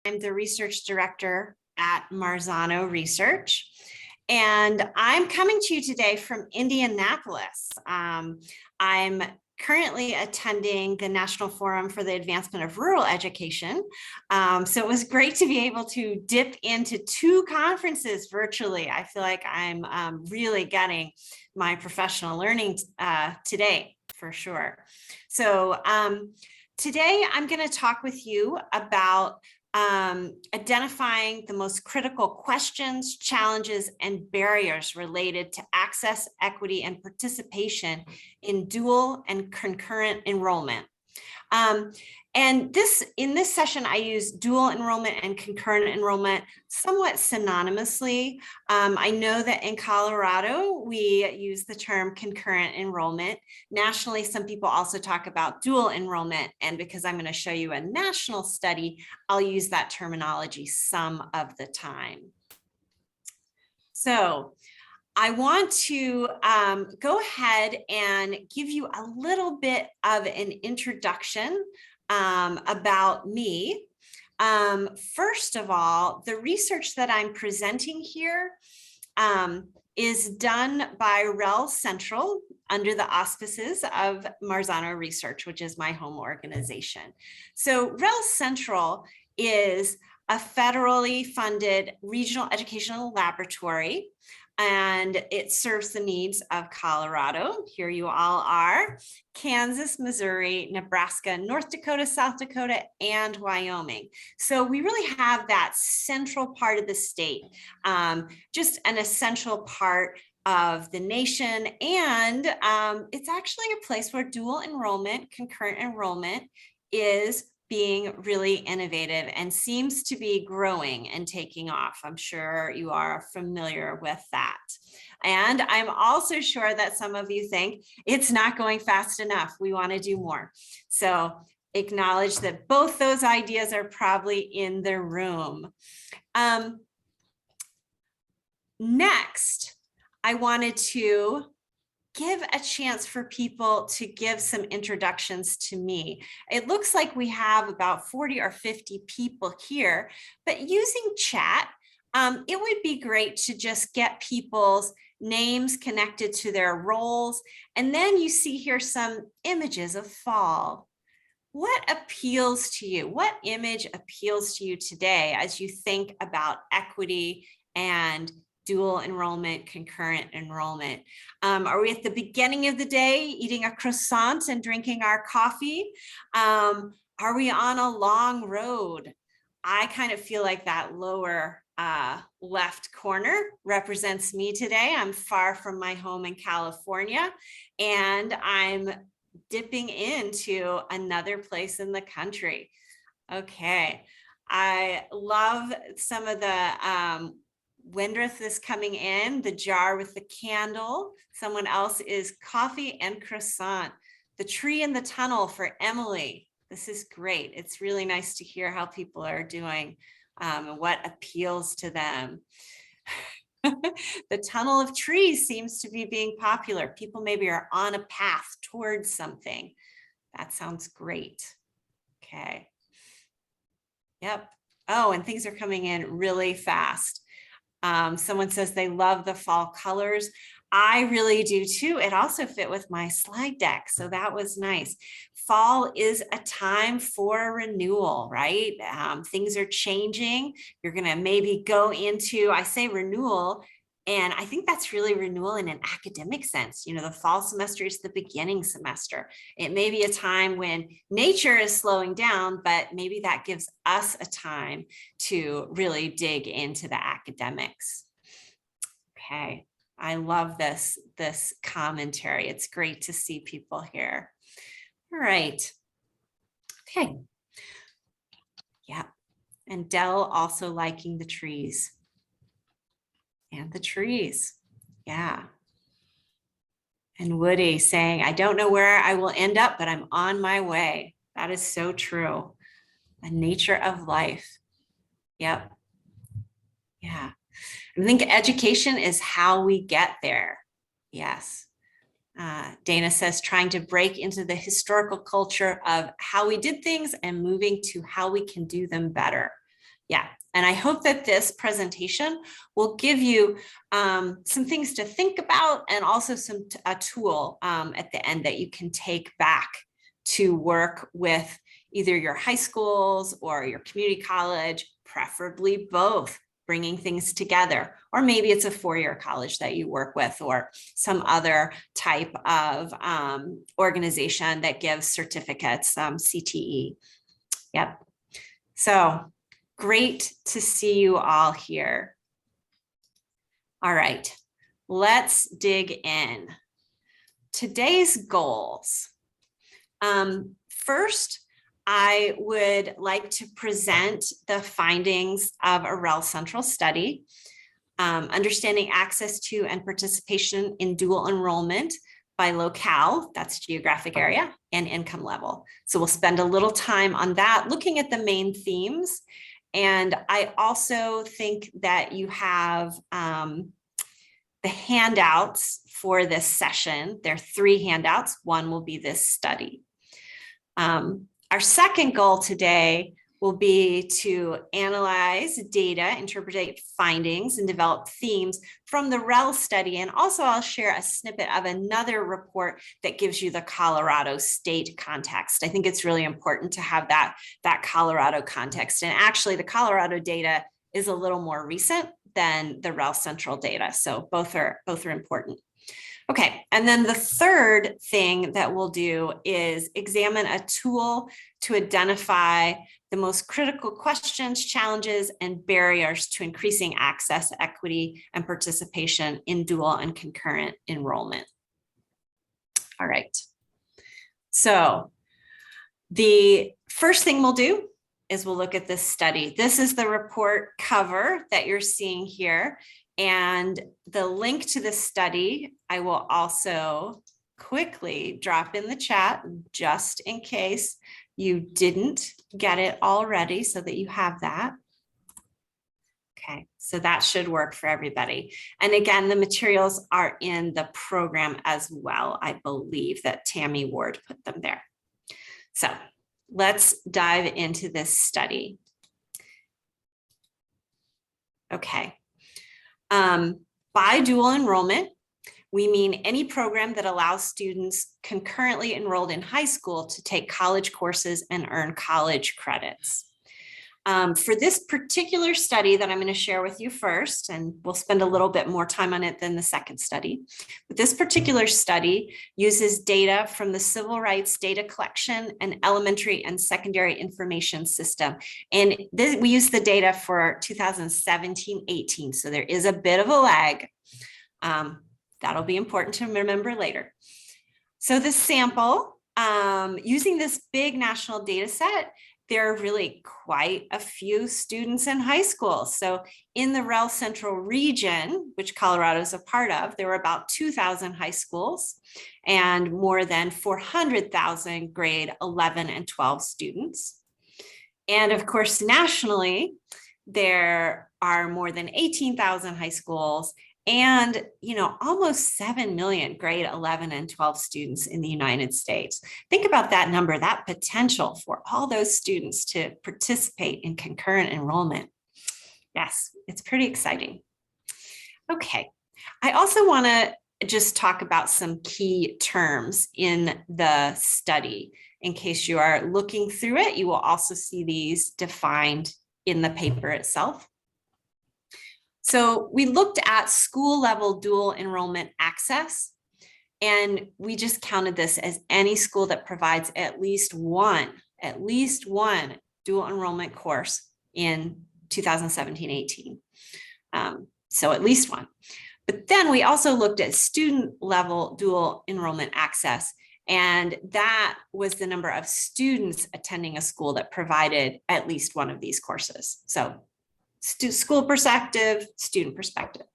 I'm the research director at Marzano Research, and I'm coming to you today from Indianapolis. I'm currently attending the National Forum for the Advancement of Rural Education. So it was great to be able to dip into two conferences virtually. I feel like I'm really getting my professional learning today, for sure. So today I'm going to talk with you about identifying the most critical questions, challenges, and barriers related to access, equity, and participation in dual and concurrent enrollment. And in this session, I use dual enrollment and concurrent enrollment somewhat synonymously. I know that in Colorado, we use the term concurrent enrollment. Nationally, some people also talk about dual enrollment. And because I'm going to show you a national study, I'll use that terminology some of the time. So I want to go ahead and give you a little bit of an introduction about me. First of all, the research that I'm presenting here is done by REL Central under the auspices of Marzano Research, which is my home organization. So REL Central is a federally funded regional educational laboratory, and it serves the needs of Colorado. Here you all are, Kansas, Missouri, Nebraska, North Dakota, South Dakota, and Wyoming. So we really have that central part of the state, just an essential part of the nation. And it's actually a place where dual enrollment, concurrent enrollment is being really innovative and seems to be growing and taking off. I'm sure you are familiar with that. And I'm also sure that some of you think it's not going fast enough. We want to do more. So acknowledge that both those ideas are probably in the room. Next, I wanted to give a chance for people to give some introductions to me. It looks like we have about 40 or 50 people here, but using chat, it would be great to just get people's names connected to their roles. And then you see here some images of fall. What appeals to you? What image appeals to you today as you think about equity and dual enrollment, concurrent enrollment? Are we at the beginning of the day eating a croissant and drinking our coffee? Are we on a long road? I kind of feel like that lower left corner represents me today. I'm far from my home in California, and I'm dipping into another place in the country. Okay, I love some of the Windrith is coming in, the jar with the candle. Someone else is coffee and croissant. The tree in the tunnel for Emily. This is great. It's really nice to hear how people are doing and what appeals to them. The tunnel of trees seems to be being popular. People maybe are on a path towards something. That sounds great. Okay. Yep. Oh, and things are coming in really fast. Someone says they love the fall colors. I really do too. It also fit with my slide deck, so that was nice. Fall is a time for renewal, right? Things are changing. You're gonna maybe go into, I say renewal, and I think that's really renewal in an academic sense. You know, the fall semester is the beginning semester. It may be a time when nature is slowing down, but maybe that gives us a time to really dig into the academics. Okay, I love this commentary. It's great to see people here. All right. Okay. Yeah. And Dell also liking the trees. And the trees. Yeah. And Woody saying, I don't know where I will end up, but I'm on my way. That is so true. The nature of life. Yep. Yeah. I think education is how we get there. Yes. Dana says, trying to break into the historical culture of how we did things and moving to how we can do them better. Yeah. And I hope that this presentation will give you some things to think about, and also a tool at the end that you can take back to work with either your high schools or your community college, preferably both, bringing things together. Or maybe it's a four-year college that you work with, or some other type of organization that gives certificates, CTE. Yep. So great to see you all here. All right, let's dig in. Today's goals. First, I would like to present the findings of a REL Central study, understanding access to and participation in dual enrollment by locale, that's geographic area, and income level. So we'll spend a little time on that, looking at the main themes. And I also think that you have the handouts for this session. There are 3 handouts. One will be this study. Our second goal today will be to analyze data, interpret findings, and develop themes from the REL study. And also I'll share a snippet of another report that gives you the Colorado state context. I think it's really important to have that Colorado context. And actually the Colorado data is a little more recent than the REL Central data. So both are important. Okay, and then the third thing that we'll do is examine a tool to identify the most critical questions, challenges, and barriers to increasing access, equity, and participation in dual and concurrent enrollment. All right, so the first thing we'll do is we'll look at this study. This is the report cover that you're seeing here. And the link to the study, I will also quickly drop in the chat just in case you didn't get it already, so that you have that. Okay, so that should work for everybody. And again, the materials are in the program as well. I believe that Tammy Ward put them there. So let's dive into this study. Okay. By dual enrollment, we mean any program that allows students concurrently enrolled in high school to take college courses and earn college credits. For this particular study that I'm going to share with you first, and we'll spend a little bit more time on it than the second study, but this particular study uses data from the Civil Rights Data Collection and Elementary and Secondary Information System. And we use the data for 2017-18, so there is a bit of a lag. That'll be important to remember later. So this sample, using this big national data set, there are really quite a few students in high school. So in the REL Central region, which Colorado is a part of, there were about 2,000 high schools and more than 400,000 grade 11 and 12 students. And of course, nationally, there are more than 18,000 high schools and, almost 7 million grade 11 and 12 students in the United States. Think about that number, that potential for all those students to participate in concurrent enrollment. Yes, it's pretty exciting. Okay, I also want to just talk about some key terms in the study. In case you are looking through it, you will also see these defined in the paper itself. So we looked at school level dual enrollment access, and we just counted this as any school that provides at least one dual enrollment course in 2017-18. So at least one. But then we also looked at student level dual enrollment access, and that was the number of students attending a school that provided at least one of these courses. So school perspective, student perspective.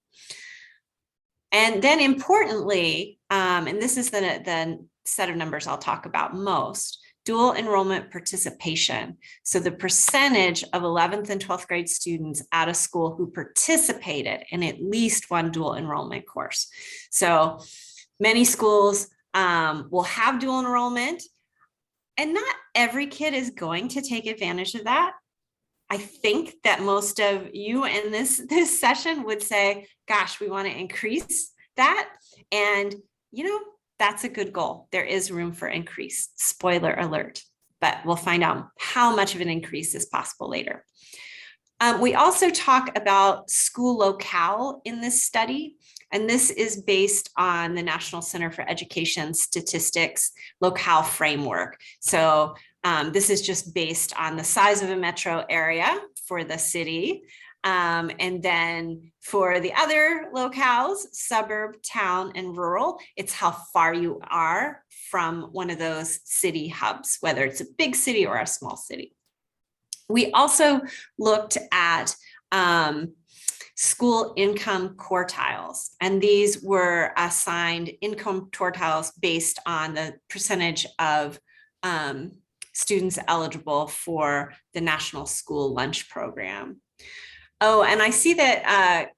And then importantly, and this is the set of numbers I'll talk about most, dual enrollment participation. So the percentage of 11th and 12th grade students at a school who participated in at least one dual enrollment course. So many schools will have dual enrollment, and not every kid is going to take advantage of that. I think that most of you in this session would say, gosh, we want to increase that. And, that's a good goal. There is room for increase, spoiler alert, but we'll find out how much of an increase is possible later. We also talk about school locale in this study, and this is based on the National Center for Education Statistics locale framework. So this is just based on the size of a metro area for the city. And then for the other locales, suburb, town, and rural, it's how far you are from one of those city hubs, whether it's a big city or a small city. We also looked at school income quartiles, and these were assigned income quartiles based on the percentage of students eligible for the National School Lunch Program. Oh, and I see that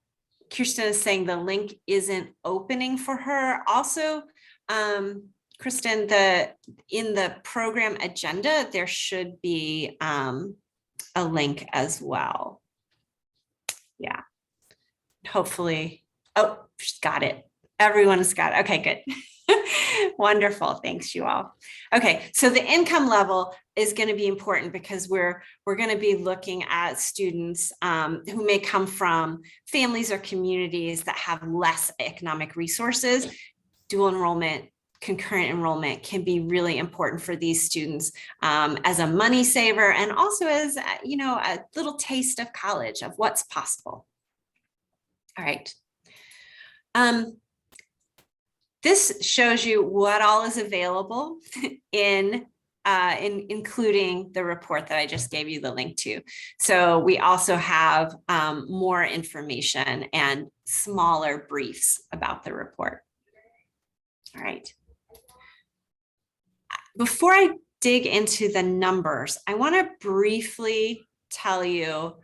Kirsten is saying the link isn't opening for her. Also, Kristen, in the program agenda, there should be a link as well. Yeah, hopefully. Oh, she's got it. Everyone's got it. Okay, good. Wonderful. Thanks, you all. Okay, so the income level is going to be important because we're going to be looking at students who may come from families or communities that have less economic resources. Dual enrollment, concurrent enrollment can be really important for these students as a money saver, and also as a little taste of college, of what's possible. All right. This shows you what all is available in including the report that I just gave you the link to. So we also have more information and smaller briefs about the report. All right. Before I dig into the numbers, I want to briefly tell you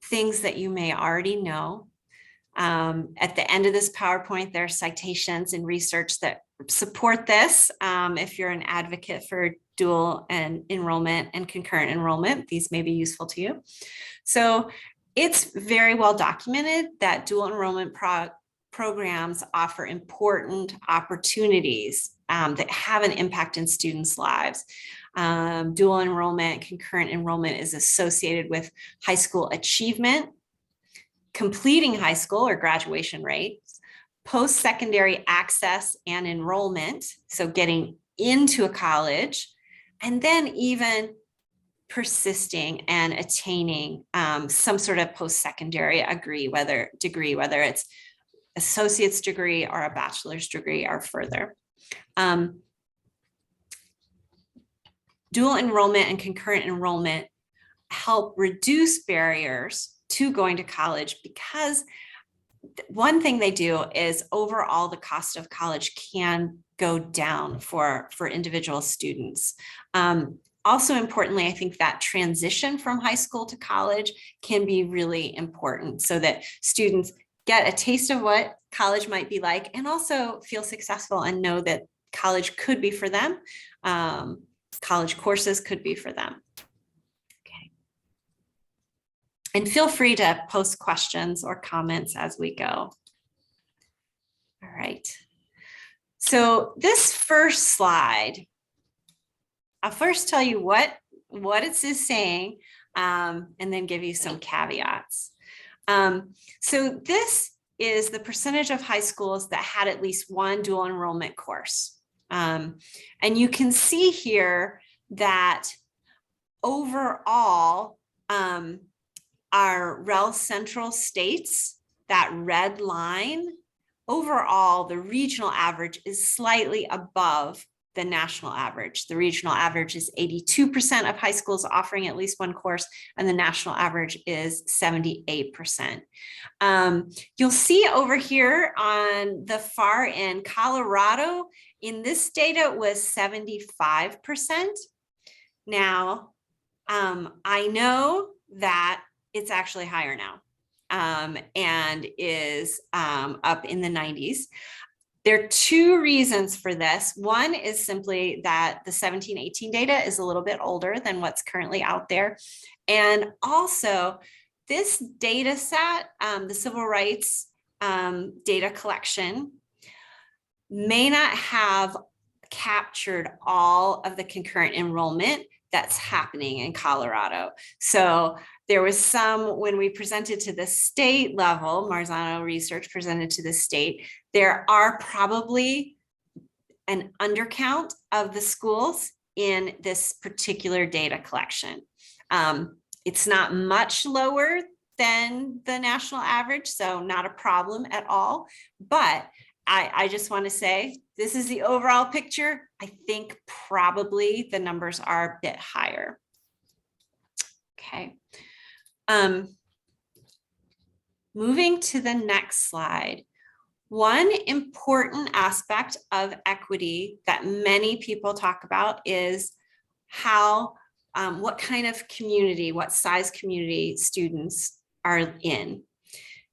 things that you may already know. At the end of this PowerPoint, there are citations and research that support this. If you're an advocate for dual and enrollment and concurrent enrollment, these may be useful to you. So it's very well documented that dual enrollment programs offer important opportunities that have an impact in students' lives. Dual enrollment, concurrent enrollment is associated with high school achievement, completing high school or graduation rates, post-secondary access and enrollment, so getting into a college, and then even persisting and attaining some sort of post-secondary degree, whether it's associate's degree or a bachelor's degree or further. Dual enrollment and concurrent enrollment help reduce barriers to going to college, because one thing they do is overall the cost of college can go down for individual students. Also importantly, I think that transition from high school to college can be really important so that students get a taste of what college might be like and also feel successful and know that college could be for them. College courses could be for them. And feel free to post questions or comments as we go. All right. So this first slide, I'll first tell you what it is saying, and then give you some caveats. So this is the percentage of high schools that had at least one dual enrollment course. And you can see here that overall, our REL Central states, that red line, overall, the regional average is slightly above the national average. The regional average is 82% of high schools offering at least one course, and the national average is 78%. You'll see over here on the far end, Colorado, in this data was 75%. Now, I know that it's actually higher now and is up in the 90s. There are two reasons for this. One is simply that the 17-18 data is a little bit older than what's currently out there. And also, this data set, the civil rights data collection, may not have captured all of the concurrent enrollment that's happening in Colorado. So there was some, when we presented to the state level, Marzano Research presented to the state, there are probably an undercount of the schools in this particular data collection. It's not much lower than the national average, so not a problem at all. But I just want to say, this is the overall picture. I think probably the numbers are a bit higher. Okay. Moving to the next slide. One important aspect of equity that many people talk about is how, what kind of community, what size community students are in.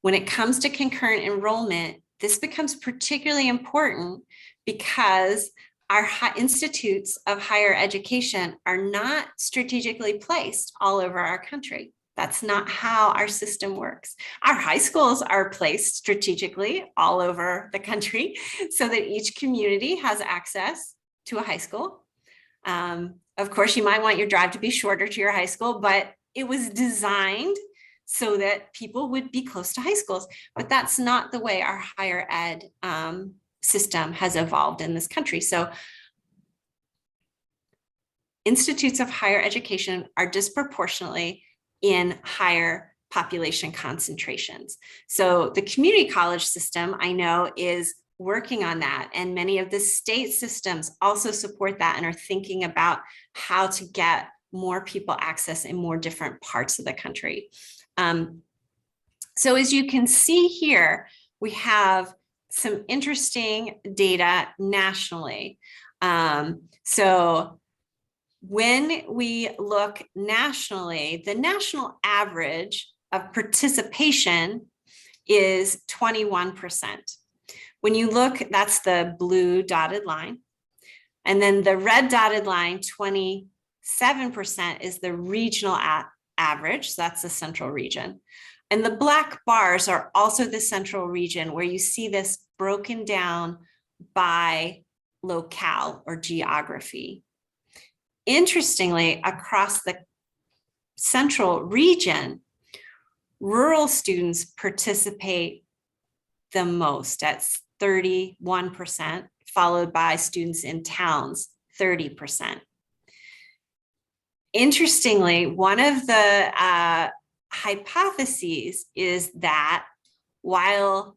When it comes to concurrent enrollment, this becomes particularly important because our institutes of higher education are not strategically placed all over our country. That's not how our system works. Our high schools are placed strategically all over the country so that each community has access to a high school. Of course, you might want your drive to be shorter to your high school, but it was designed so that people would be close to high schools. But that's not the way our higher ed system has evolved in this country. So institutes of higher education are disproportionately in higher population concentrations. So the community college system, I know, is working on that. And many of the state systems also support that and are thinking about how to get more people access in more different parts of the country. So as you can see here, we have some interesting data nationally. So when we look nationally, the national average of participation is 21%. When you look, that's the blue dotted line. And then the red dotted line, 27%, is the regional average. So that's the central region. And the black bars are also the central region, where you see this broken down by locale or geography. Interestingly, across the central region, rural students participate the most at 31%, followed by students in towns, 30%. Interestingly, one of the hypotheses is that while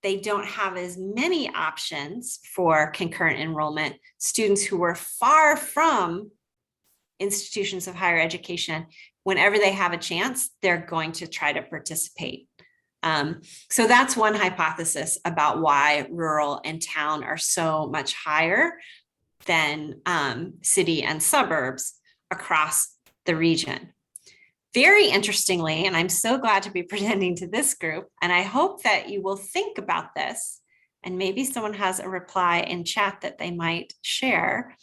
they don't have as many options for concurrent enrollment, students who were far from institutions of higher education, whenever they have a chance, they're going to try to participate. So that's one hypothesis about why rural and town are so much higher than city and suburbs across the region. Very interestingly, and I'm so glad to be presenting to this group, and I hope that you will think about this, and maybe someone has a reply in chat that they might share.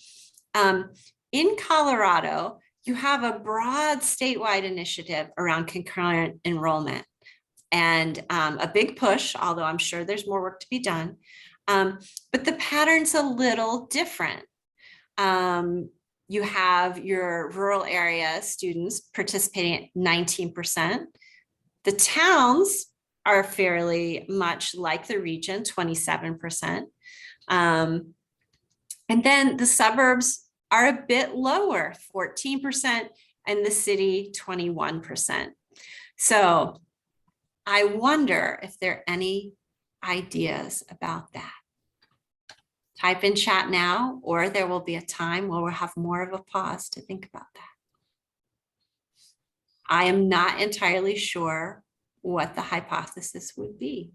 In Colorado, you have a broad statewide initiative around concurrent enrollment and a big push, although I'm sure there's more work to be done. But the pattern's a little different. You have your rural area students participating at 19%. The towns are fairly much like the region, 27%. And then the suburbs are a bit lower, 14%, and the city, 21%. So I wonder if there are any ideas about that. Type in chat now, or there will be a time where we'll have more of a pause to think about that. I am not entirely sure what the hypothesis would be,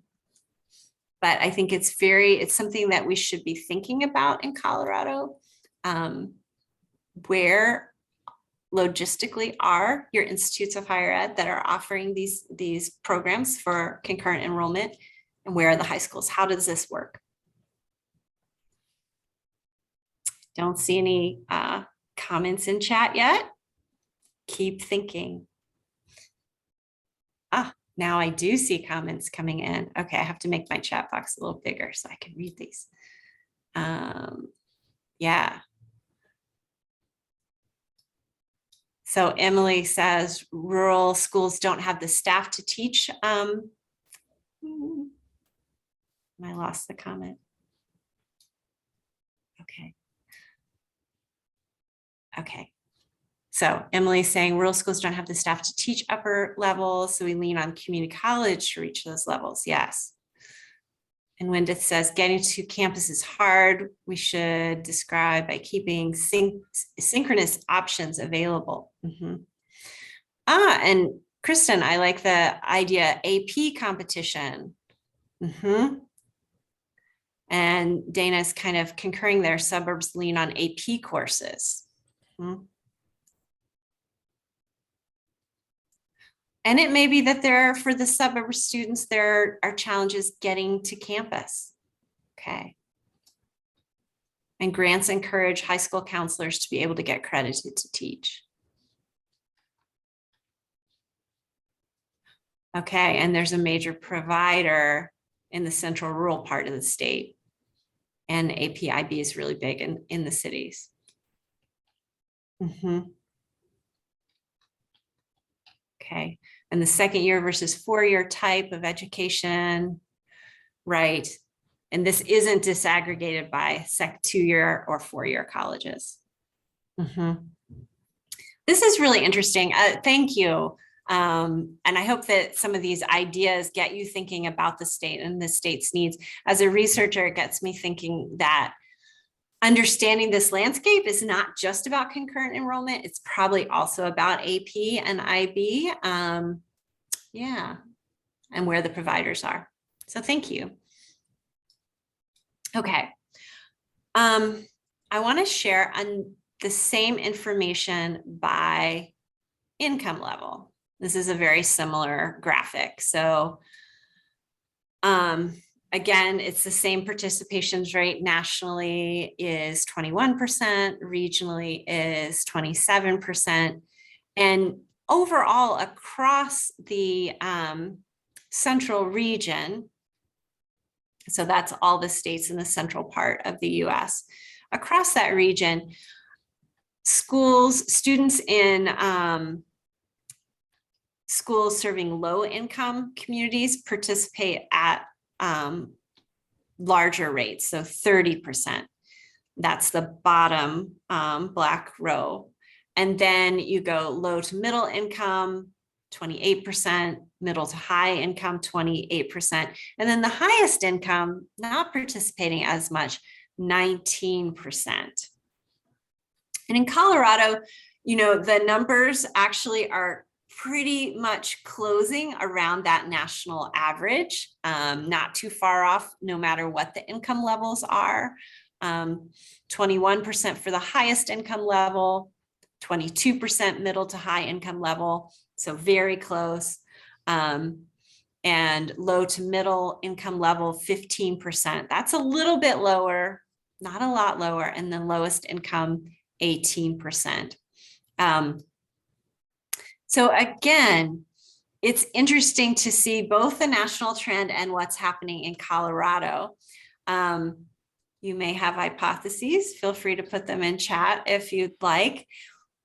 but I think it's something that we should be thinking about in Colorado. Where logistically are your institutes of higher ed that are offering these programs for concurrent enrollment, and where are the high schools? How does this work? Don't see any comments in chat yet. Keep thinking. Now I do see comments coming in. Okay, I have to make my chat box a little bigger so I can read these. Yeah. So Emily says rural schools don't have the staff to teach. I lost the comment. Okay. Okay. So Emily's saying rural schools don't have the staff to teach upper levels, so we lean on community college to reach those levels. Yes. And Wendith says getting to campus is hard. We should describe by keeping synchronous options available. And Kristen, I like the idea AP competition. And Dana's kind of concurring there. Suburbs lean on AP courses. And it may be that there, for the suburb students, there are challenges getting to campus. Okay. And grants encourage high school counselors to be able to get credited to teach. Okay, and there's a major provider in the central rural part of the state. And APIB is really big in the cities. Okay, and the second year versus 4-year type of education, right? And this isn't disaggregated by 2-year or 4-year colleges. This is really interesting. Thank you. And I hope that some of these ideas get you thinking about the state and the state's needs. As a researcher, it gets me thinking that understanding this landscape is not just about concurrent enrollment. It's probably also about AP and IB. Yeah, and where the providers are. So thank you. Okay. I want to share the same information by income level. This is a very similar graphic. So again, it's the same participation rate nationally is 21%, regionally is 27%. And overall across the central region, so that's all the states in the central part of the US, across that region, students in schools serving low income communities participate at larger rates, so 30%. That's the bottom black row. And then you go low to middle income, 28%, middle to high income, 28%. And then the highest income, not participating as much, 19%. And in Colorado, you know, the numbers actually are pretty much closing around that national average, not too far off, no matter what the income levels are. 21% for the highest income level, 22% middle to high income level, so very close. And low to middle income level, 15%. That's a little bit lower, not a lot lower, and the lowest income, 18%. So again, it's interesting to see both the national trend and what's happening in Colorado. You may have hypotheses. Feel free to put them in chat if you'd like.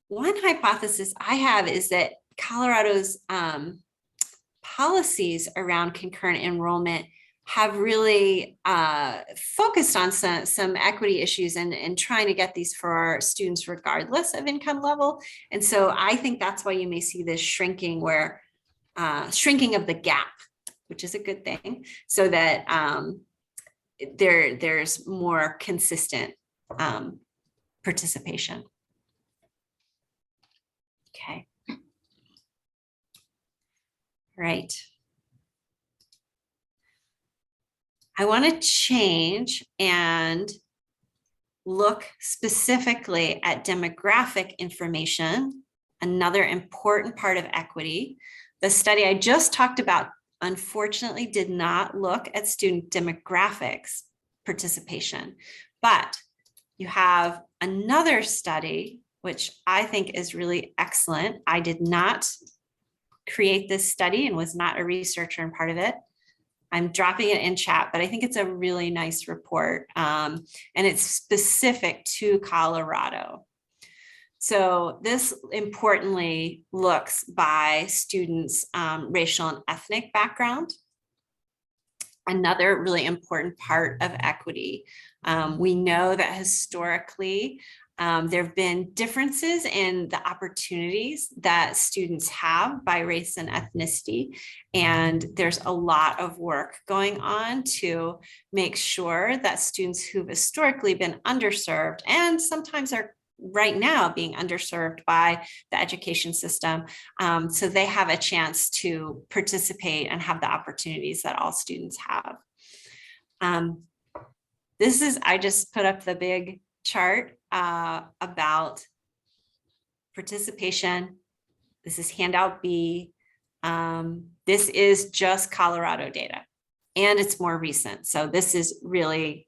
One hypothesis I have is that Colorado's policies around concurrent enrollment have really focused on some equity issues and trying to get these for our students regardless of income level. And so I think that's why you may see this shrinking shrinking of the gap, which is a good thing, so that there's more consistent participation. Okay. Right. I want to change and look specifically at demographic information, another important part of equity. The study I just talked about, unfortunately, did not look at student demographics participation, but you have another study, which I think is really excellent. I did not create this study and was not a researcher and part of it. I'm dropping it in chat, but I think it's a really nice report. And it's specific to Colorado. So this importantly looks by students' racial and ethnic background. Another really important part of equity. We know that historically, there have been differences in the opportunities that students have by race and ethnicity. And there's a lot of work going on to make sure that students who've historically been underserved and sometimes are right now being underserved by the education system, so they have a chance to participate and have the opportunities that all students have. I just put up the big chart about participation. This is handout B. This is just Colorado data, and it's more recent. So this is really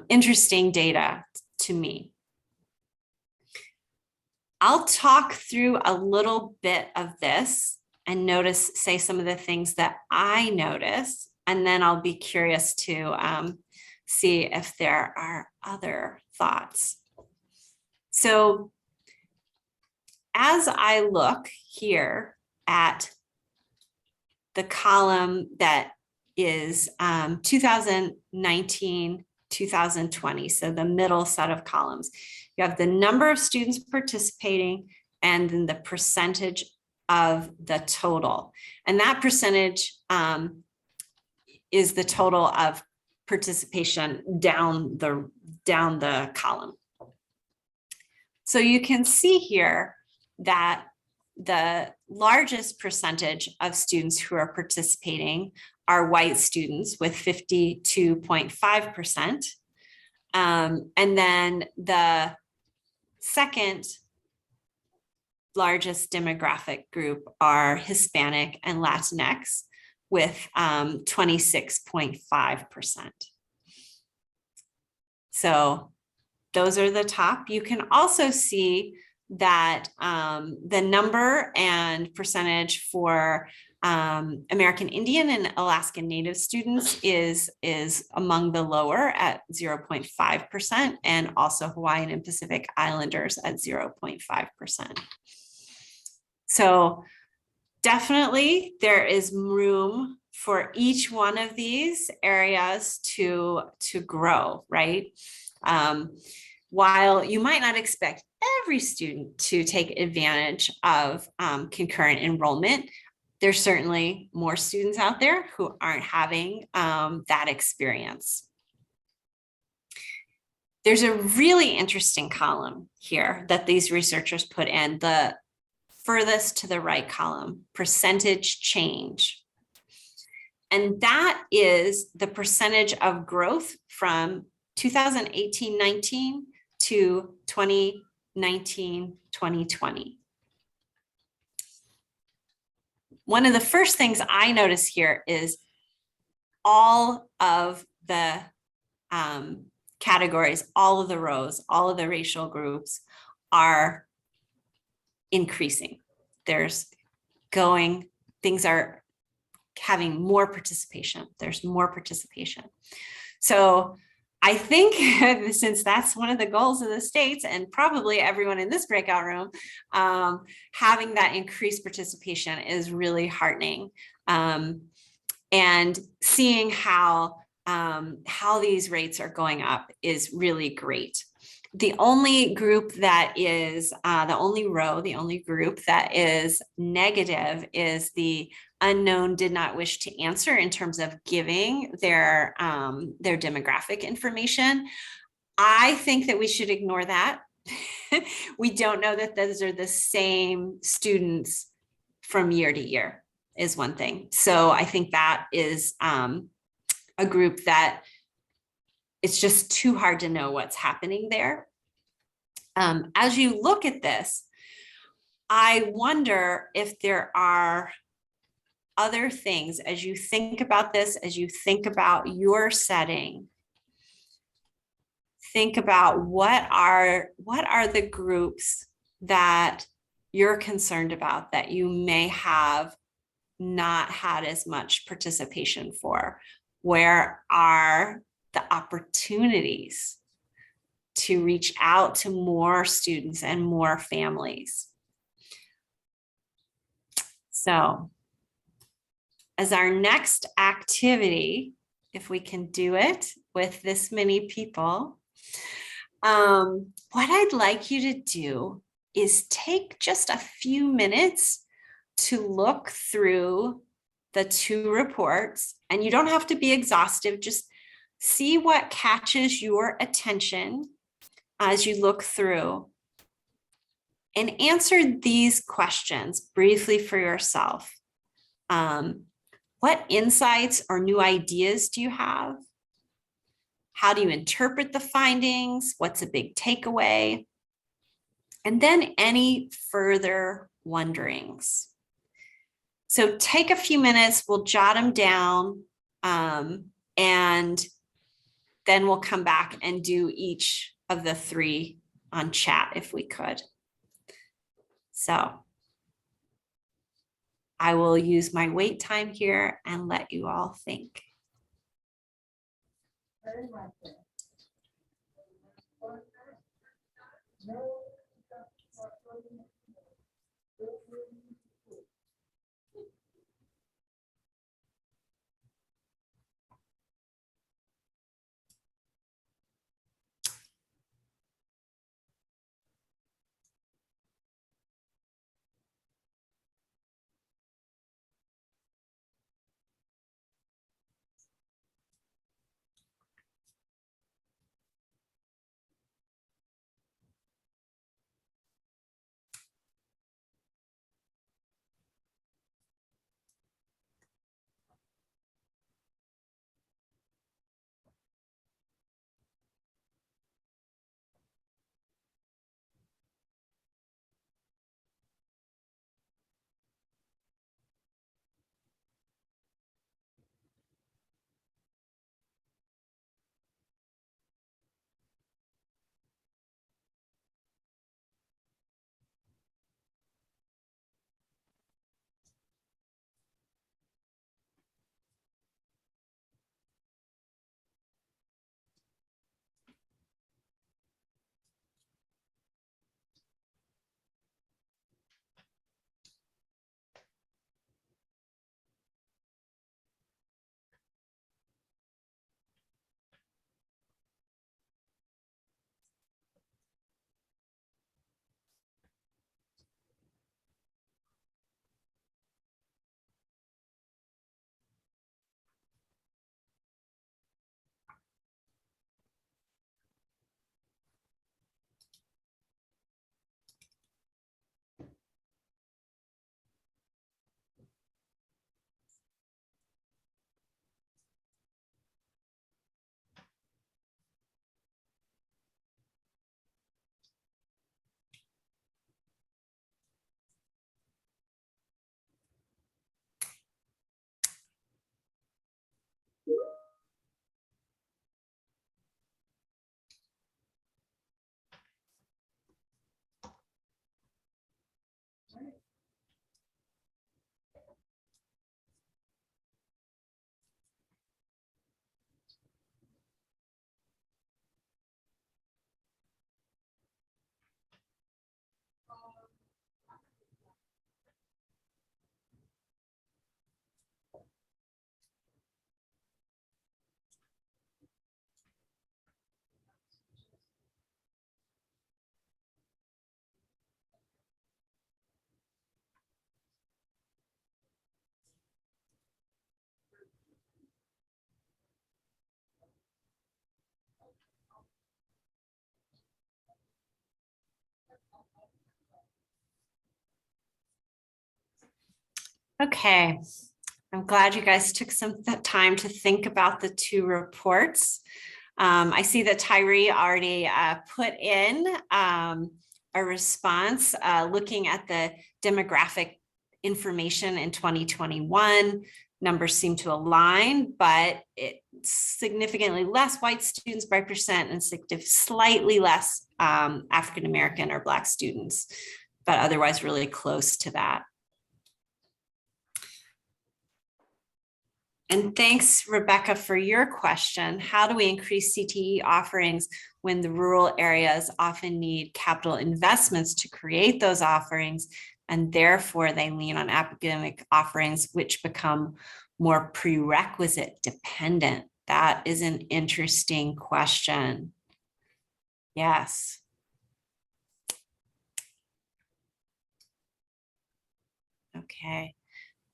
interesting data to me. I'll talk through a little bit of this and say some of the things that I notice, and then I'll be curious to see if there are other thoughts. So as I look here at the column that is 2019, 2020, so the middle set of columns, you have the number of students participating and then the percentage of the total. And that percentage is the total of participation down the column. So you can see here that the largest percentage of students who are participating are white students with 52.5%. And then the second largest demographic group are Hispanic and Latinx with 26.5%. So those are the top. You can also see that the number and percentage for American Indian and Alaskan Native students is among the lower at 0.5%, and also Hawaiian and Pacific Islanders at 0.5%. So definitely there is room for each one of these areas to grow, right? While you might not expect every student to take advantage of concurrent enrollment, there's certainly more students out there who aren't having that experience. There's a really interesting column here that these researchers put in, the furthest to the right column, percentage change. And that is the percentage of growth from 2018-19 to 2019-2020. One of the first things I notice here is all of the categories, all of the rows, all of the racial groups are increasing. Things are having more participation. There's more participation. So I think since that's one of the goals of the states and probably everyone in this breakout room, having that increased participation is really heartening. And seeing how these rates are going up is really great. The only group that is, the only group that is negative is the unknown did not wish to answer in terms of giving their demographic information. I think that we should ignore that. We don't know that those are the same students from year to year is one thing. So I think that is a group that it's just too hard to know what's happening there. As you look at this, I wonder if there are other things as you think about this, as you think about your setting, think about what are the groups that you're concerned about that you may have not had as much participation for. Where are the opportunities to reach out to more students and more families? So as our next activity, if we can do it with this many people, what I'd like you to do is take just a few minutes to look through the 2 reports, and you don't have to be exhaustive, just see what catches your attention as you look through, and answer these questions briefly for yourself. What insights or new ideas do you have? How do you interpret the findings? What's a big takeaway? And then any further wonderings. So take a few minutes, we'll jot them down, and then we'll come back and do each of the 3 on chat if we could. So I will use my wait time here and let you all think. Okay, I'm glad you guys took some time to think about the 2 reports. I see that Tyree already put in a response looking at the demographic information in 2021, numbers seem to align, but it's significantly less white students by percent and slightly less African-American or Black students, but otherwise really close to that. And thanks, Rebecca, for your question. How do we increase CTE offerings when the rural areas often need capital investments to create those offerings, and therefore they lean on academic offerings which become more prerequisite dependent? That is an interesting question. Yes. Okay.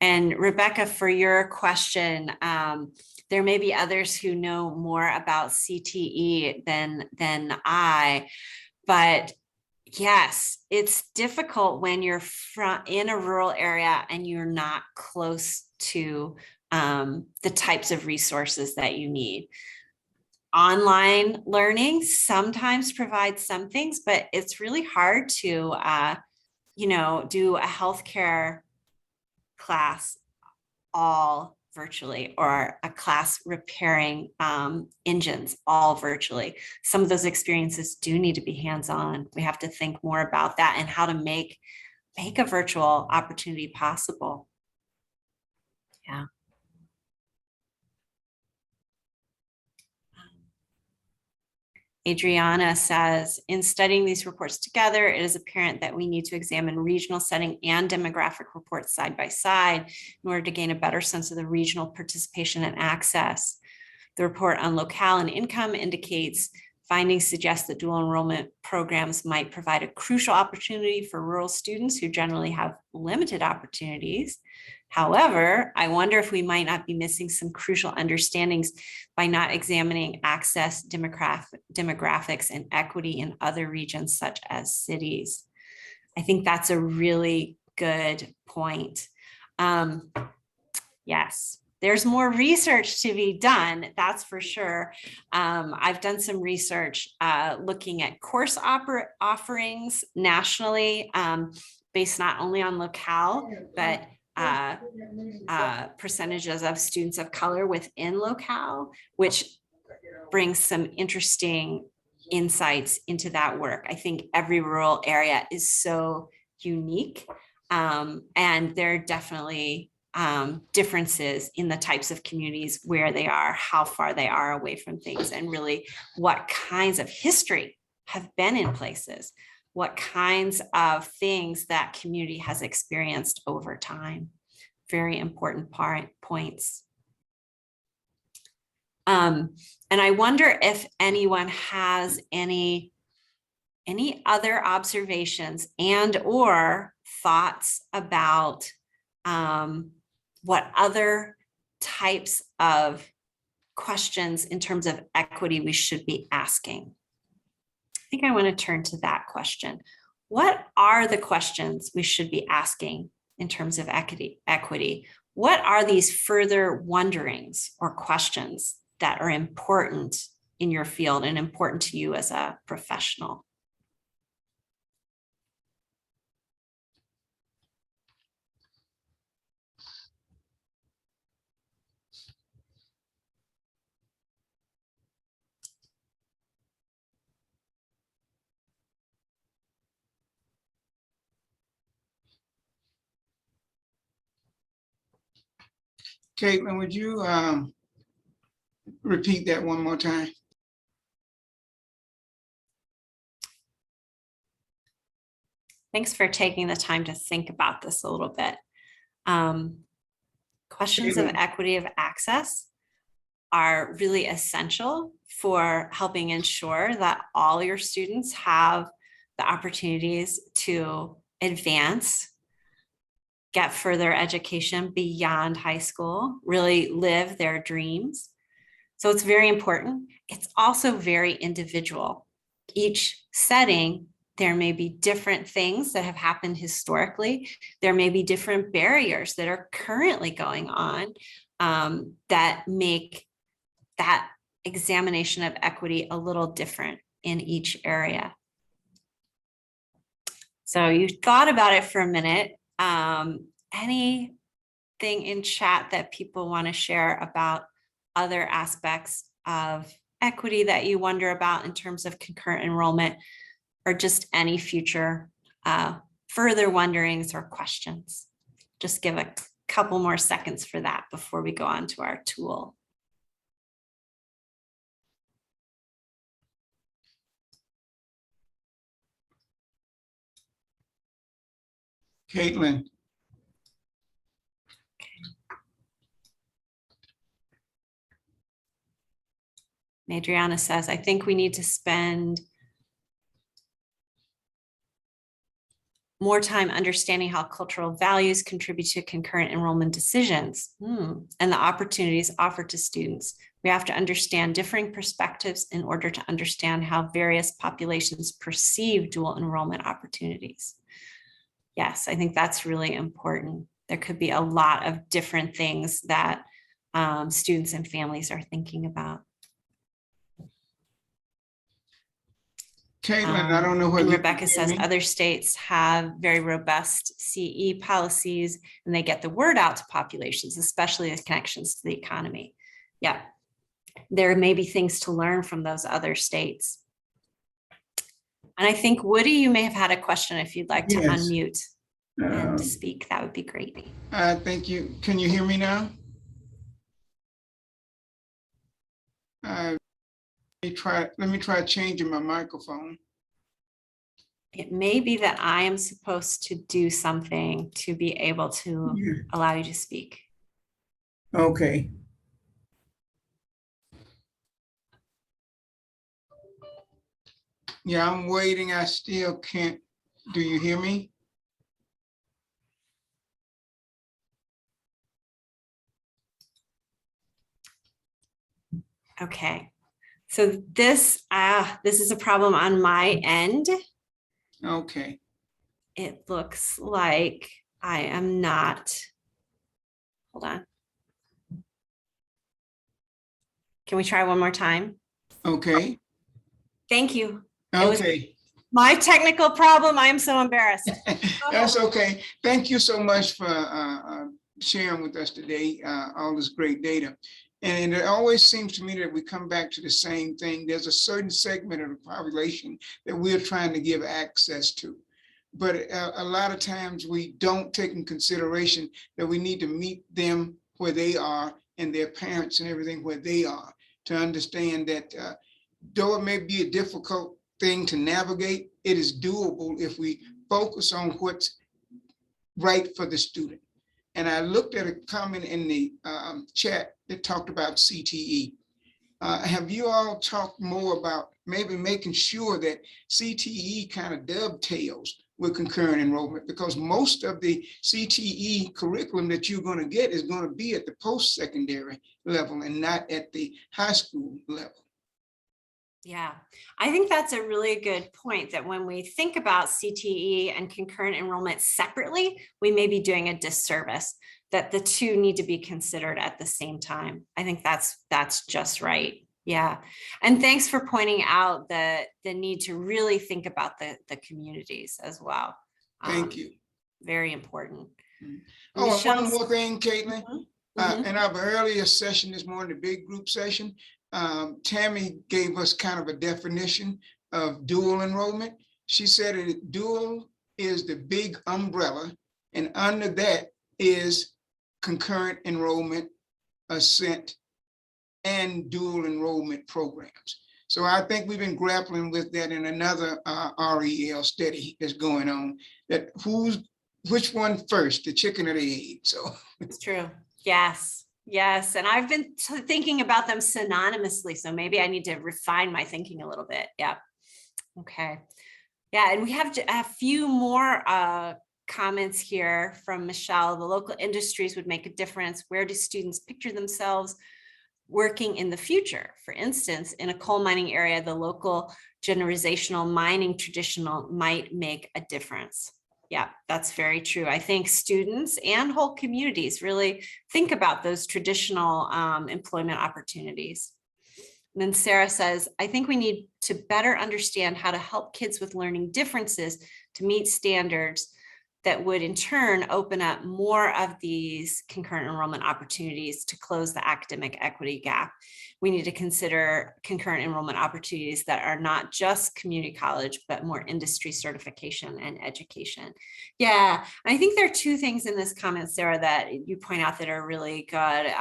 And Rebecca, for your question, there may be others who know more about CTE than I, but yes, it's difficult when you're in a rural area and you're not close to the types of resources that you need. Online learning sometimes provides some things, but it's really hard to, do a healthcare class all virtually, or a class repairing engines all virtually. Some of those experiences do need to be hands-on. We have to think more about that and how to make a virtual opportunity possible. Yeah. Adriana says, in studying these reports together, it is apparent that we need to examine regional setting and demographic reports side by side in order to gain a better sense of the regional participation and access. The report on locale and income indicates findings suggest that dual enrollment programs might provide a crucial opportunity for rural students who generally have limited opportunities. However, I wonder if we might not be missing some crucial understandings by not examining access, demographics, and equity in other regions such as cities. I think that's a really good point. Yes. There's more research to be done, that's for sure. I've done some research looking at course offerings nationally, based not only on locale, but percentages of students of color within locale, which brings some interesting insights into that work. I think every rural area is so unique, and there are definitely differences in the types of communities where they are, how far they are away from things, and really what kinds of history have been in places, what kinds of things that community has experienced over time. Very important points. And I wonder if anyone has any other observations and or thoughts about what other types of questions in terms of equity we should be asking. I think I want to turn to that question. What are the questions we should be asking in terms of equity? What are these further wonderings or questions that are important in your field and important to you as a professional? Caitlin, would you repeat that one more time? Thanks for taking the time to think about this a little bit. Questions of equity of access are really essential for helping ensure that all your students have the opportunities to advance, get further education beyond high school, really live their dreams. So it's very important. It's also very individual. Each setting, there may be different things that have happened historically. There may be different barriers that are currently going on that make that examination of equity a little different in each area. So you thought about it for a minute. Any anything in chat that people want to share about other aspects of equity that you wonder about in terms of concurrent enrollment, or just any future further wonderings or questions? Just give a couple more seconds for that before we go on to our tool. Caitlin. Adriana says, I think we need to spend more time understanding how cultural values contribute to concurrent enrollment decisions and the opportunities offered to students. We have to understand differing perspectives in order to understand how various populations perceive dual enrollment opportunities. Yes, I think that's really important. There could be a lot of different things that students and families are thinking about. Caitlin, I don't know whether and you Rebecca can hear says me. other states have very robust CE policies and they get the word out to populations, especially as connections to the economy. Yeah, there may be things to learn from those other states. And I think, Woody, you may have had a question. If you'd like to Yes. unmute and speak, that would be great. Thank you. Can you hear me now? Let me try changing my microphone. It may be that I am supposed to do something to be able to allow you to speak. Okay. Yeah, I'm waiting. I still can't. Do you hear me? Okay. So this is a problem on my end. Okay. It looks like I am not. Hold on. Can we try one more time? Okay. Thank you. Okay. My technical problem. I am so embarrassed. That's okay. Thank you so much for sharing with us today all this great data. And it always seems to me that we come back to the same thing. There's a certain segment of the population that we're trying to give access to. But a lot of times we don't take in consideration that we need to meet them where they are and their parents and everything where they are, to understand that though it may be a difficult thing to navigate, it is doable if we focus on what's right for the student. And I looked at a comment in the chat that talked about CTE. Have you all talked more about maybe making sure that CTE kind of dovetails with concurrent enrollment? Because most of the CTE curriculum that you're going to get is going to be at the post-secondary level and not at the high school level. Yeah, I think that's a really good point, that when we think about CTE and concurrent enrollment separately, we may be doing a disservice, that the two need to be considered at the same time. I think that's just right. Yeah. And thanks for pointing out the need to really think about the communities as well. Thank you. Very important. Oh, and one more thing, Caitlin. Mm-hmm. In our earlier session this morning, the big group session, Tammy gave us kind of a definition of dual enrollment. She said that dual is the big umbrella, and under that is concurrent enrollment, ascent, and dual enrollment programs. So I think we've been grappling with that in another REL study that's going on, that which one first, the chicken or the egg? So it's true. Yes. Yes. And I've been thinking about them synonymously. So maybe I need to refine my thinking a little bit. Yeah. Okay. Yeah. And we have a few more comments here from Michelle. The local industries would make a difference. Where do students picture themselves working in the future? For instance, in a coal mining area, the local generational mining traditional might make a difference. Yeah, that's very true. I think students and whole communities really think about those traditional employment opportunities. And then Sarah says, I think we need to better understand how to help kids with learning differences to meet standards that would in turn open up more of these concurrent enrollment opportunities to close the academic equity gap. We need to consider concurrent enrollment opportunities that are not just community college, but more industry certification and education. Yeah, I think there are two things in this comment, Sarah, that you point out that are really good.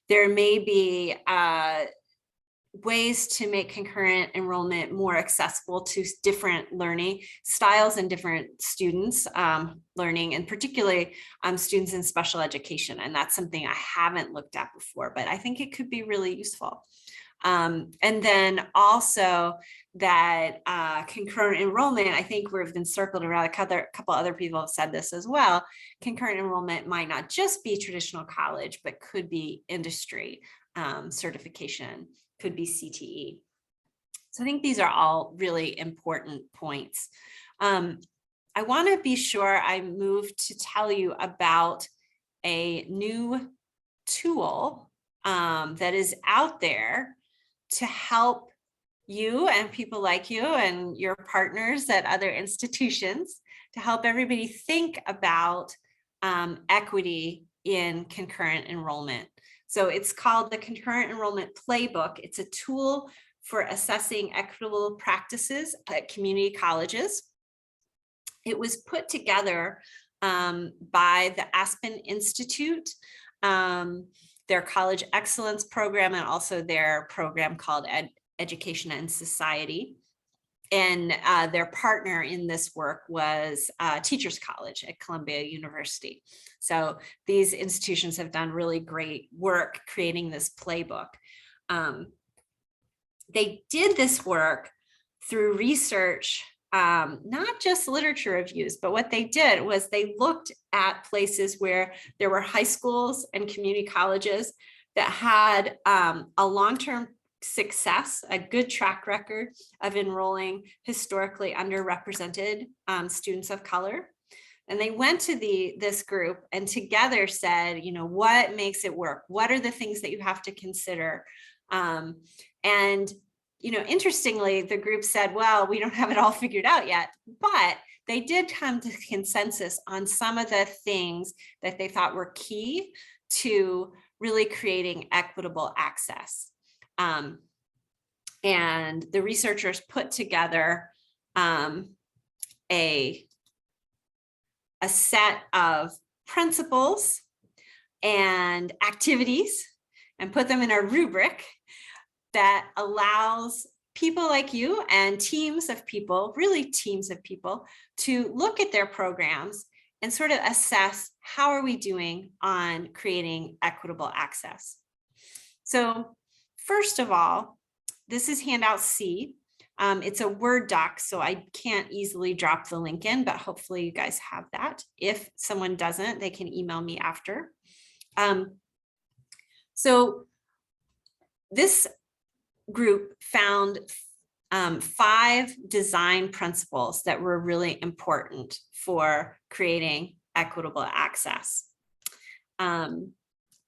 There may be ways to make concurrent enrollment more accessible to different learning styles and different students learning, and particularly students in special education. And that's something I haven't looked at before, but I think it could be really useful. And then also that concurrent enrollment, I think we've been circled around, a couple other people have said this as well. Concurrent enrollment might not just be traditional college, but could be industry certification, could be CTE. So I think these are all really important points. I want to be sure I move to tell you about a new tool that is out there to help you and people like you and your partners at other institutions, to help everybody think about equity in concurrent enrollment. So it's called the Concurrent Enrollment Playbook. It's a tool for assessing equitable practices at community colleges. It was put together by the Aspen Institute, their College Excellence program, and also their program called Education and Society. And their partner in this work was Teachers College at Columbia University. So these institutions have done really great work creating this playbook. They did this work through research, not just literature reviews, but what they did was they looked at places where there were high schools and community colleges that had a long-term success, a good track record of enrolling historically underrepresented students of color. And they went to this group and together said, you know, what makes it work? What are the things that you have to consider? And, you know, interestingly, the group said, well, we don't have it all figured out yet, but they did come to consensus on some of the things that they thought were key to really creating equitable access. And the researchers put together a set of principles and activities and put them in a rubric that allows people like you and teams of people, really teams of people, to look at their programs and sort of assess how are we doing on creating equitable access. So first of all, this is handout C. It's a Word doc, so I can't easily drop the link in, but hopefully you guys have that. If someone doesn't, they can email me after. So this group found 5 design principles that were really important for creating equitable access. And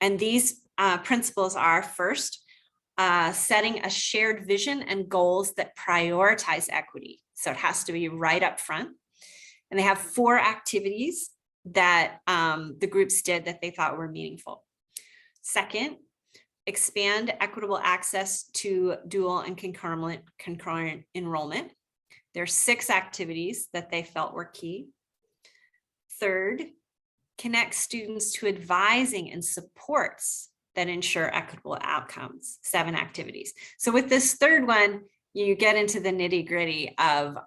these principles are, first, setting a shared vision and goals that prioritize equity. So it has to be right up front. And they have 4 activities that the groups did that they thought were meaningful. Second, expand equitable access to dual and concurrent enrollment. There are 6 activities that they felt were key. Third, connect students to advising and supports that ensure equitable outcomes, 7 activities. So with this third one, you get into the nitty-gritty of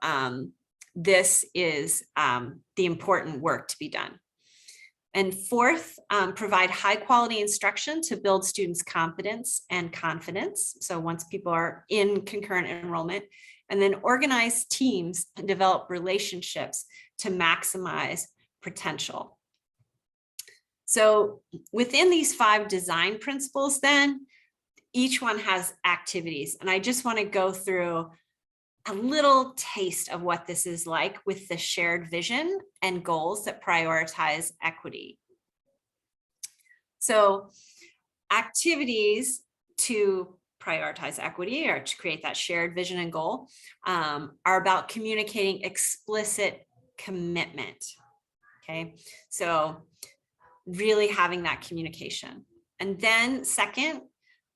this is the important work to be done. And fourth, provide high quality instruction to build students' competence and confidence. So once people are in concurrent enrollment, and then organize teams and develop relationships to maximize potential. So within these 5 design principles, then each one has activities. And I just want to go through a little taste of what this is like with the shared vision and goals that prioritize equity. So activities to prioritize equity or to create that shared vision and goal are about communicating explicit commitment. Okay, so really having that communication. And then second,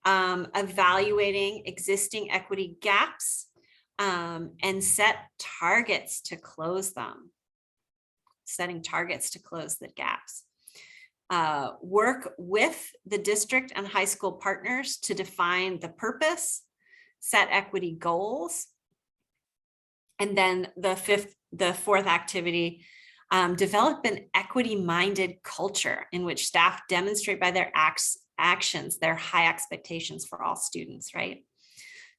evaluating existing equity gaps and set targets to close them. Setting targets to close the gaps. Work with the district and high school partners to define the purpose, set equity goals. And then the fourth activity, develop an equity-minded culture in which staff demonstrate by their actions their high expectations for all students, right?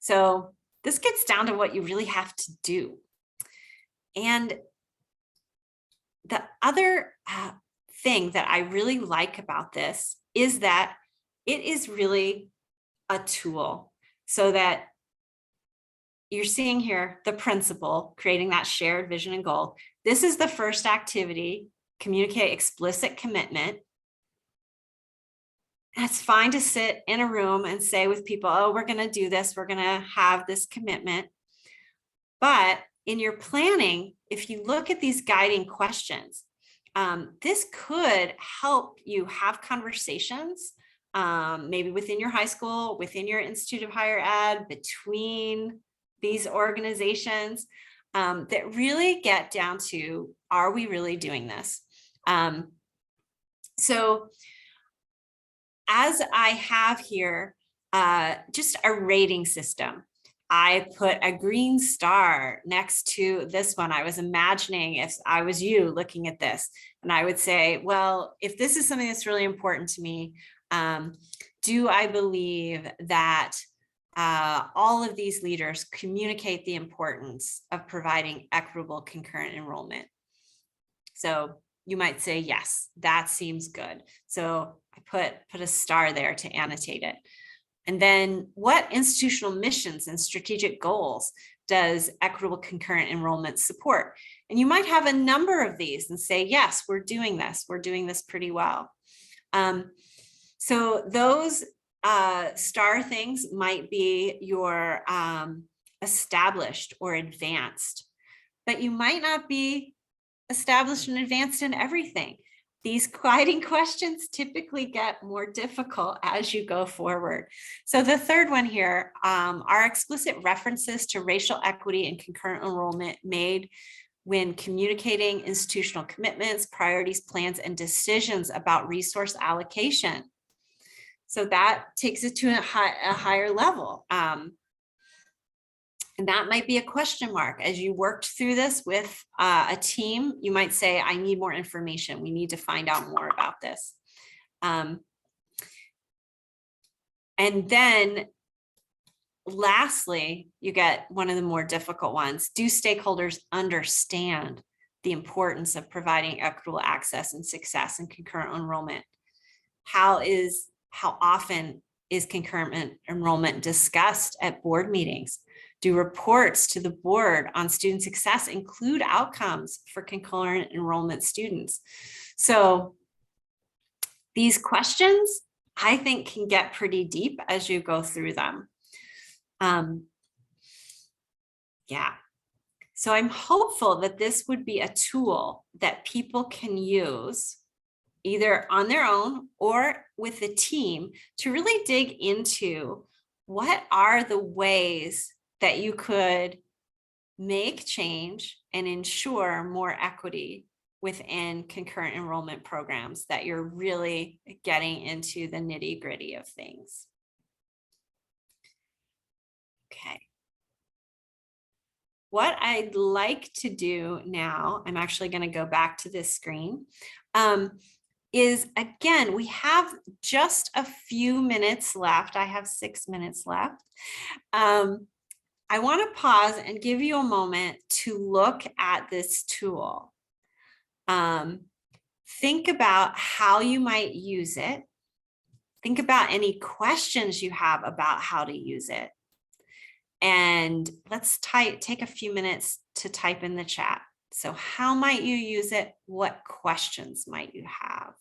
So this gets down to what you really have to do. And the other thing that I really like about this is that it is really a tool, so that you're seeing here the principle, creating that shared vision and goal. This is the first activity, communicate explicit commitment. It's fine to sit in a room and say with people, oh, we're going to do this, we're going to have this commitment. But in your planning, if you look at these guiding questions, this could help you have conversations, maybe within your high school, within your Institute of Higher Ed, between these organizations, that really get down to, are we really doing this? So as I have here, just a rating system. I put a green star next to this one. I was imagining if I was you looking at this, and I would say, well, if this is something that's really important to me, do I believe that all of these leaders communicate the importance of providing equitable concurrent enrollment? So you might say, yes, that seems good. So I put a star there to annotate it. And then what institutional missions and strategic goals does equitable concurrent enrollment support? And you might have a number of these and say, yes, we're doing this pretty well. So those star things might be your established or advanced, but you might not be established and advanced in everything. These guiding questions typically get more difficult as you go forward. So the third one here are explicit references to racial equity and concurrent enrollment made when communicating institutional commitments, priorities, plans, and decisions about resource allocation. So that takes it to a higher level. And that might be a question mark. As you worked through this with a team, you might say, I need more information. We need to find out more about this. And then lastly, you get one of the more difficult ones. Do stakeholders understand the importance of providing equitable access and success in concurrent enrollment? How often is concurrent enrollment discussed at board meetings? Do reports to the board on student success include outcomes for concurrent enrollment students? So these questions, I think, can get pretty deep as you go through them. Yeah. So I'm hopeful that this would be a tool that people can use either on their own or with a team to really dig into what are the ways that you could make change and ensure more equity within concurrent enrollment programs, that you're really getting into the nitty-gritty of things. Okay. What I'd like to do now, I'm actually going to go back to this screen, is again, we have just a few minutes left. I have 6 minutes left. I want to pause and give you a moment to look at this tool. Think about how you might use it. Think about any questions you have about how to use it. And let's take a few minutes to type in the chat. So how might you use it? What questions might you have?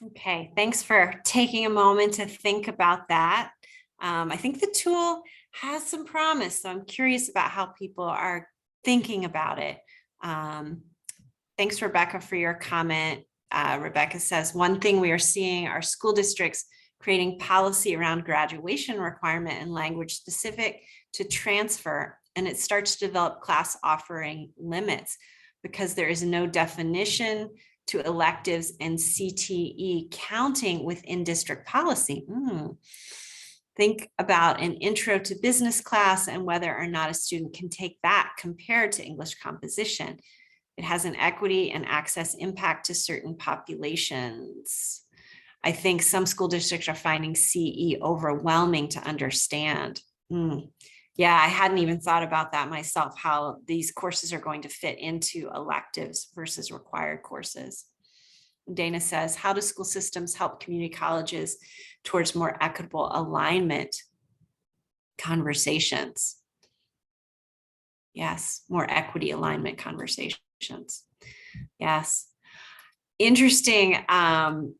Okay, thanks for taking a moment to think about that. I think the tool has some promise, so I'm curious about how people are thinking about it. Um, Thanks, Rebecca, for your comment. Rebecca says, one thing we are seeing are school districts creating policy around graduation requirement and language specific to transfer, and it starts to develop class offering limits because there is no definition to electives and CTE counting within district policy. Think about an intro to business class and whether or not a student can take that compared to English composition. It has an equity and access impact to certain populations. I think some school districts are finding CE overwhelming to understand. Yeah, I hadn't even thought about that myself, how these courses are going to fit into electives versus required courses. Dana says, how do school systems help community colleges towards more equitable alignment conversations? Yes, more equity alignment conversations. Yes. Interesting. Dana,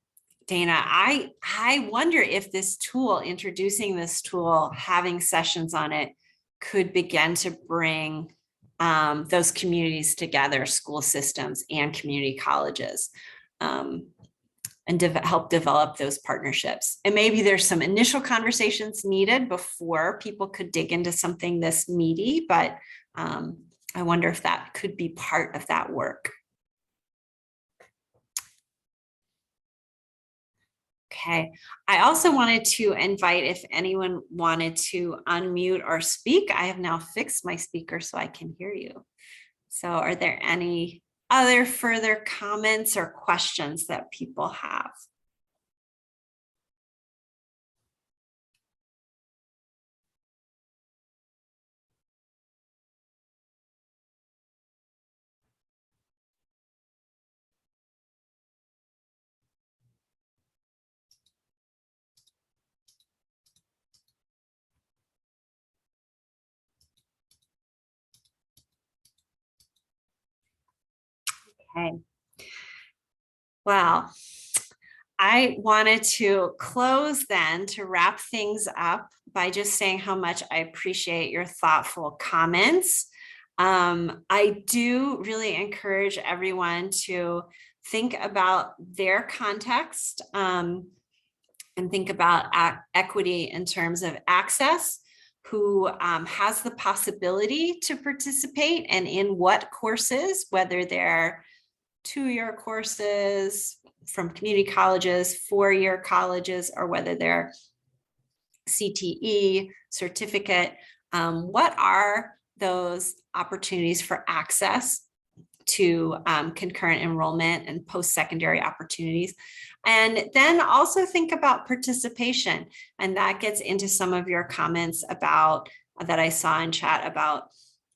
I wonder if this tool, introducing this tool, having sessions on it, could begin to bring those communities together, school systems and community colleges, and help develop those partnerships. And maybe there's some initial conversations needed before people could dig into something this meaty, but I wonder if that could be part of that work. Okay, I also wanted to invite if anyone wanted to unmute or speak. I have now fixed my speaker so I can hear you. So are there any other further comments or questions that people have? Okay. Well, I wanted to close then to wrap things up by just saying how much I appreciate your thoughtful comments. I do really encourage everyone to think about their context and think about equity in terms of access, who has the possibility to participate and in what courses, whether they're 2-year courses from community colleges, 4-year colleges, or whether they're CTE certificate. What are those opportunities for access to concurrent enrollment and post-secondary opportunities? And then also think about participation. And that gets into some of your comments about that I saw in chat about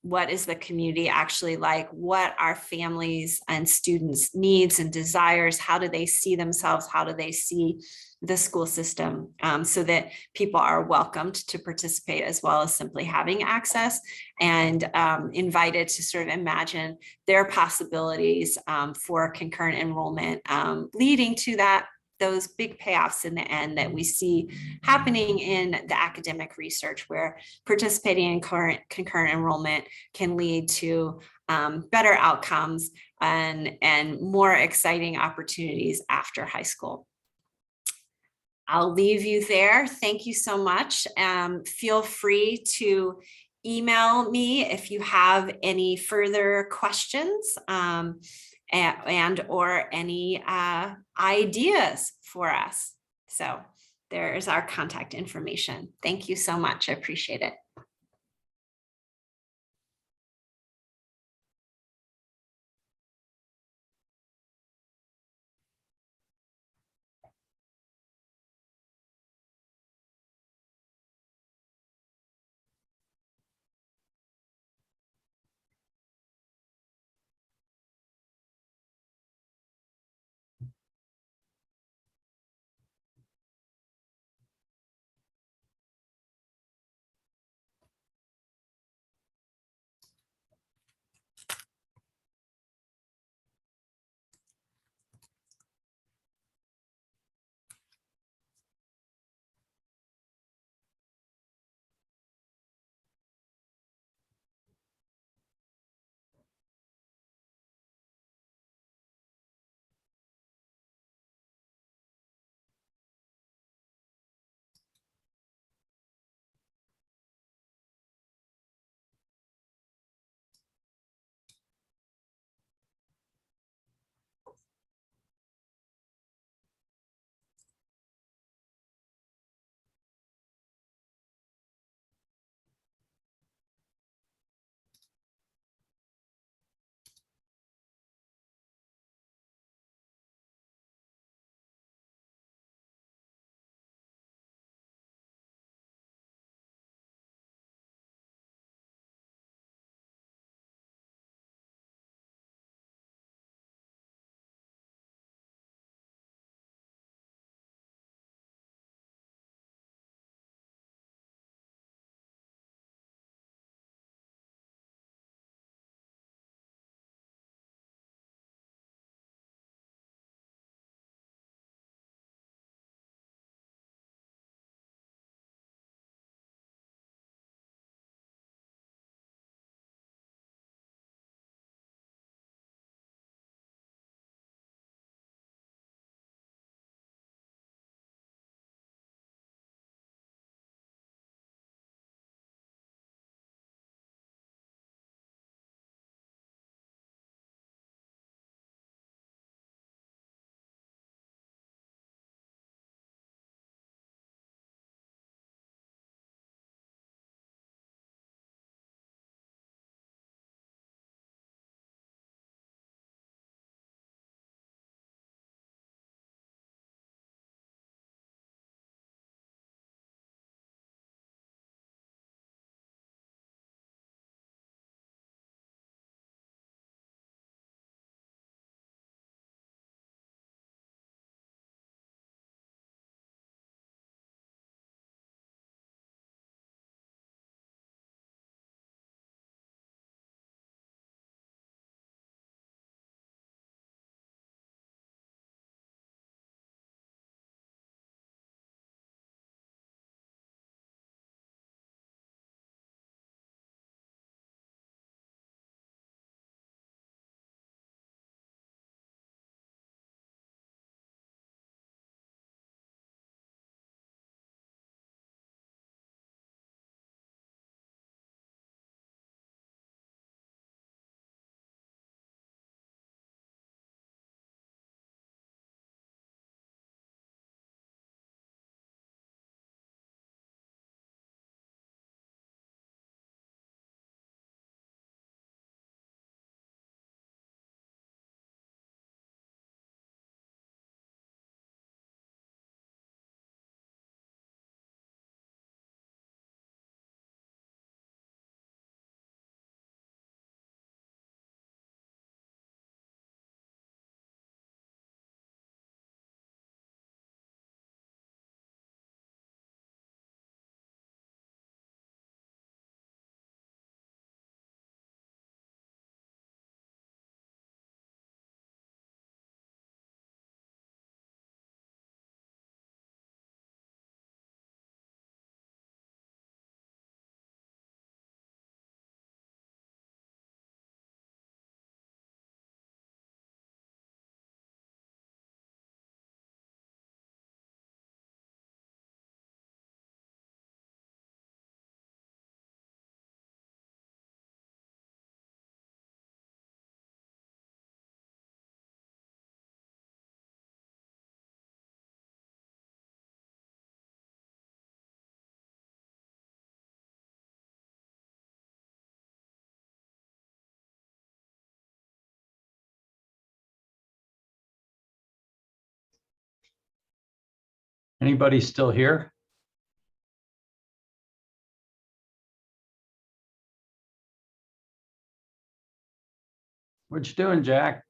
what is the community actually like? What are families and students' needs and desires? How do they see themselves? How do they see the school system, so that people are welcomed to participate as well as simply having access, and invited to sort of imagine their possibilities for concurrent enrollment, leading to those big payoffs in the end that we see happening in the academic research, where participating in concurrent enrollment can lead to better outcomes and more exciting opportunities after high school. I'll leave you there. Thank you so much. Feel free to email me if you have any further questions and or any ideas for us. So there's our contact information. Thank you so much. I appreciate it. Anybody still here? What you doing, Jack?